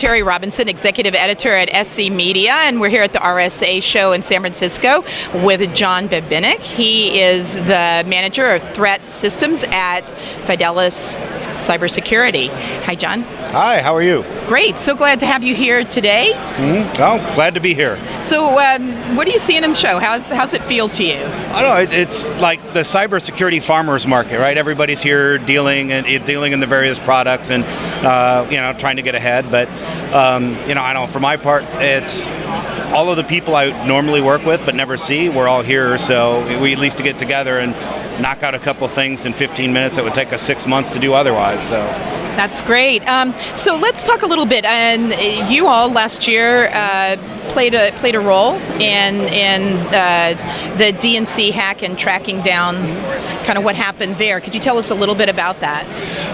Terry Robinson, Executive Editor at SC Media, and we're here at the RSA show in San Francisco with John Babinnik. He is the Manager of Threat Systems at Fidelis Cybersecurity. Hi, John. Hi, how are you? Great. So glad to have you here today. Oh, glad to be here. So what are you seeing in the show? How's it feel to you? I don't know, it's like the cybersecurity farmers market, right? Everybody's here dealing in the various products and trying to get ahead. But I don't. For my part, it's all of the people I normally work with but never see. We're all here, so we at least to get together and knock out a couple things in 15 minutes that would take us 6 months to do otherwise. So. That's great. So let's talk a little bit. And you all last year played a role in the DNC hack and tracking down kind of what happened there. Could you tell us a little bit about that?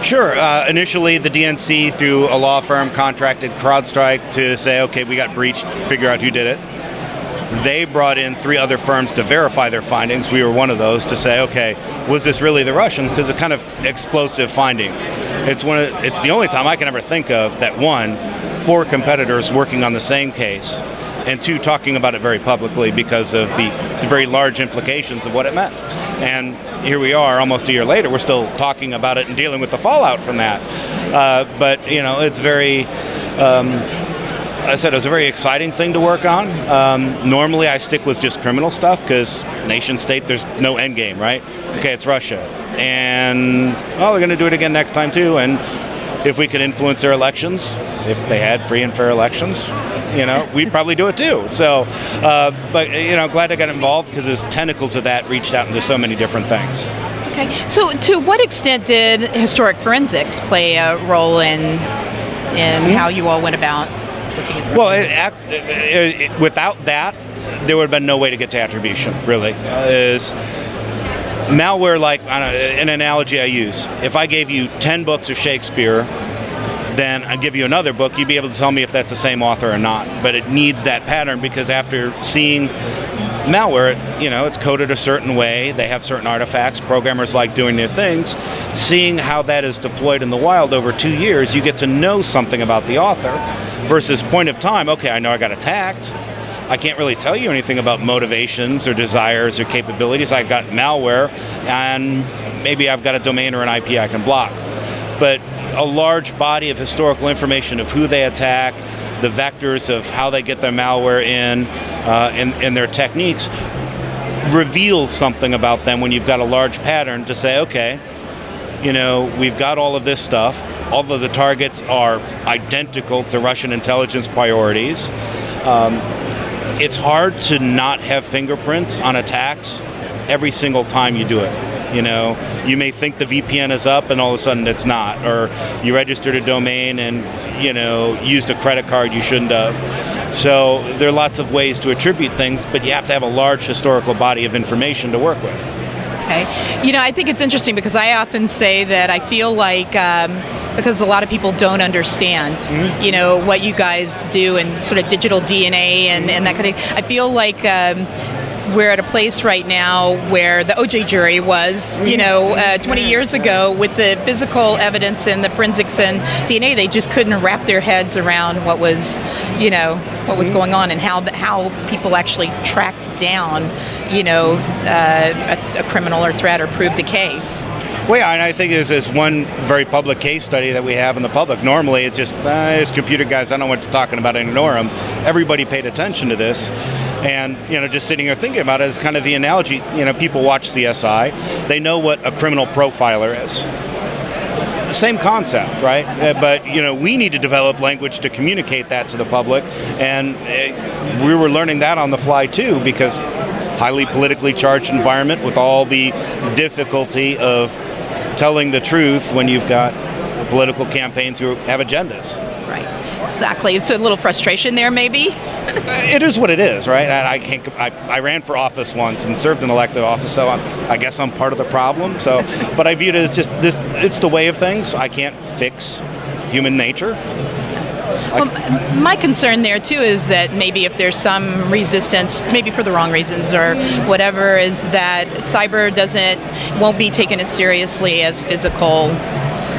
Sure. Initially, the DNC, through a law firm, contracted CrowdStrike to say, okay, we got breached, figure out who did it. They brought in 3 other firms to verify their findings. We were one of those to say, okay, was this really the Russians? Because it's kind of explosive finding. It's the only time I can ever think of that 4 competitors working on the same case, and 2 talking about it very publicly because of the very large implications of what it meant. And here we are, almost a year later, we're still talking about it and dealing with the fallout from that. But it's very. I said it was a very exciting thing to work on. Normally I stick with just criminal stuff because nation state, there's no end game, right? Okay, it's Russia. And, they're going to do it again next time too. And if we could influence their elections, if they had free and fair elections, we'd probably do it too. So, but glad I got involved because there's tentacles of that reached out into so many different things. Okay, so to what extent did historic forensics play a role in how you all went about? Well, without that, there would have been no way to get to attribution, really. Malware, like an analogy I use, if I gave you 10 books of Shakespeare, then I give you another book, you'd be able to tell me if that's the same author or not. But it needs that pattern because after seeing malware, it's coded a certain way, they have certain artifacts, programmers like doing their things. Seeing how that is deployed in the wild over 2 years, you get to know something about the author versus point of time, okay, I know I got attacked. I can't really tell you anything about motivations or desires or capabilities. I got malware and maybe I've got a domain or an IP I can block. But a large body of historical information of who they attack, the vectors of how they get their malware in, and their techniques reveals something about them when you've got a large pattern to say, okay, we've got all of this stuff. All of the targets are identical to Russian intelligence priorities. It's hard to not have fingerprints on attacks every single time you do it. You may think the VPN is up and all of a sudden it's not, or you registered a domain and used a credit card you shouldn't have. So there are lots of ways to attribute things, but you have to have a large historical body of information to work with. Okay. I think it's interesting because I often say that I feel like because a lot of people don't understand, what you guys do and sort of digital DNA and that kind of thing. I feel like we're at a place right now where the OJ jury was, 20 years ago with the physical evidence and the forensics and DNA. They just couldn't wrap their heads around what was, going on and how people actually tracked down, a criminal or threat or proved a case. Well, yeah, and I think this is one very public case study that we have in the public. Normally, it's just, there's computer guys, I don't know what they're talking about, ignore them. Everybody paid attention to this. And, just sitting here thinking about it is kind of the analogy. People watch CSI. They know what a criminal profiler is. Same concept, right? But, we need to develop language to communicate that to the public. And we were learning that on the fly, too, because highly politically charged environment with all the difficulty of telling the truth when you've got political campaigns who have agendas. Right. Exactly. So a little frustration there, maybe? It is what it is, right? And I ran for office once and served an elected office, so I guess I'm part of the problem. So, but I view it as just this. It's the way of things. I can't fix human nature. Well, my concern there too is that maybe if there's some resistance, maybe for the wrong reasons or whatever, is that cyber won't be taken as seriously as physical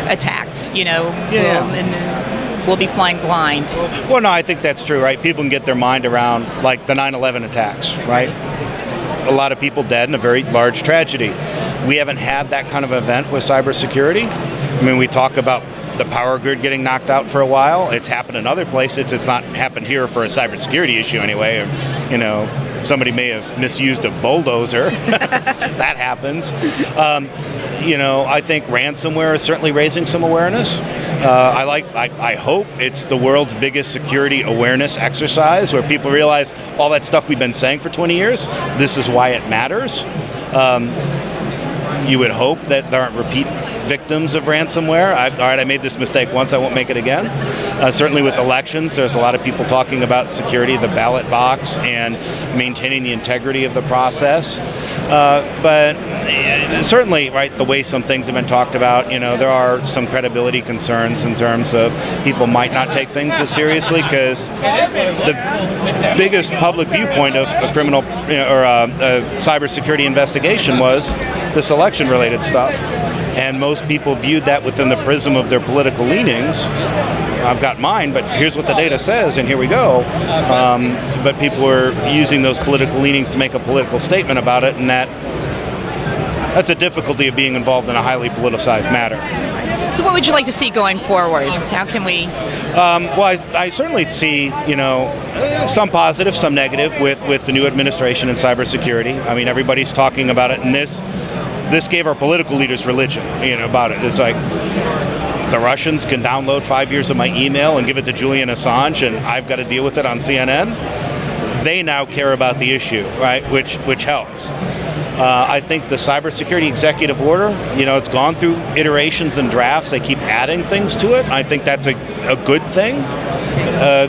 attacks. we'll be flying blind. Well, no, I think that's true, right? People can get their mind around, like, the 9/11 attacks, right? A lot of people dead in a very large tragedy. We haven't had that kind of event with cybersecurity. I mean, we talk about the power grid getting knocked out for a while. It's happened in other places. It's not happened here for a cybersecurity issue anyway. Or, you know, somebody may have misused a bulldozer. That happens. You know, I think ransomware is certainly raising some awareness. I hope it's the world's biggest security awareness exercise where people realize all that stuff we've been saying for 20 years, this is why it matters. You would hope that there aren't repeat victims of ransomware. I made this mistake once, I won't make it again. Certainly with elections, there's a lot of people talking about security of the ballot box and maintaining the integrity of the process. But certainly, right, the way some things have been talked about, you know, there are some credibility concerns in terms of people might not take things as seriously because the biggest public viewpoint of a criminal or a cybersecurity investigation was this election-related stuff. And most people viewed that within the prism of their political leanings. I've got mine, but here's what the data says, and here we go. But people were using those political leanings to make a political statement about it, and that's a difficulty of being involved in a highly politicized matter. So what would you like to see going forward? How can we... Well, I certainly see, you know, some positive, some negative with the new administration in cybersecurity. I mean, everybody's talking about it, and this gave our political leaders religion, you know, about it. It's like the Russians can download 5 years of my email and give it to Julian Assange, and I've got to deal with it on CNN. They now care about the issue, right? Which helps. I think the cybersecurity executive order, you know, it's gone through iterations and drafts. They keep adding things to it. I think that's a good thing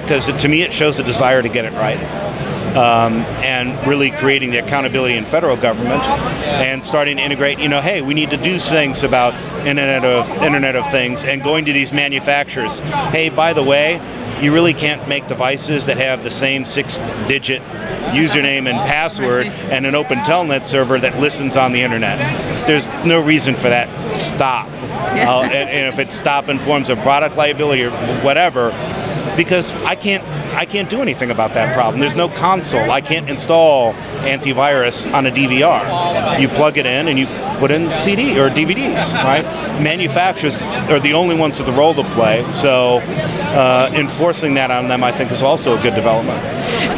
because to me it shows a desire to get it right. And really creating the accountability in federal government and starting to integrate, you know, hey, we need to do things about Internet of Things and going to these manufacturers. Hey, by the way, you really can't make devices that have the same 6-digit username and password and an open telnet server that listens on the internet. There's no reason for that. Stop. And if it's stop in forms of product liability or whatever, because I can't do anything about that problem. There's no console. I can't install antivirus on a DVR. You plug it in and you put in CD or DVDs, right? Manufacturers are the only ones with the role to play, so enforcing that on them, I think, is also a good development.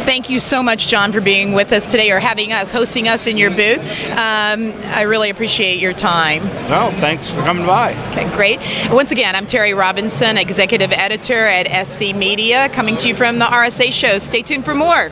Thank you so much, John, for being with us today or hosting us in your booth. I really appreciate your time. No, thanks for coming by. Okay, great. Once again, I'm Terry Robinson, Executive Editor at SC Media, coming to you from the RSA show. Stay tuned for more.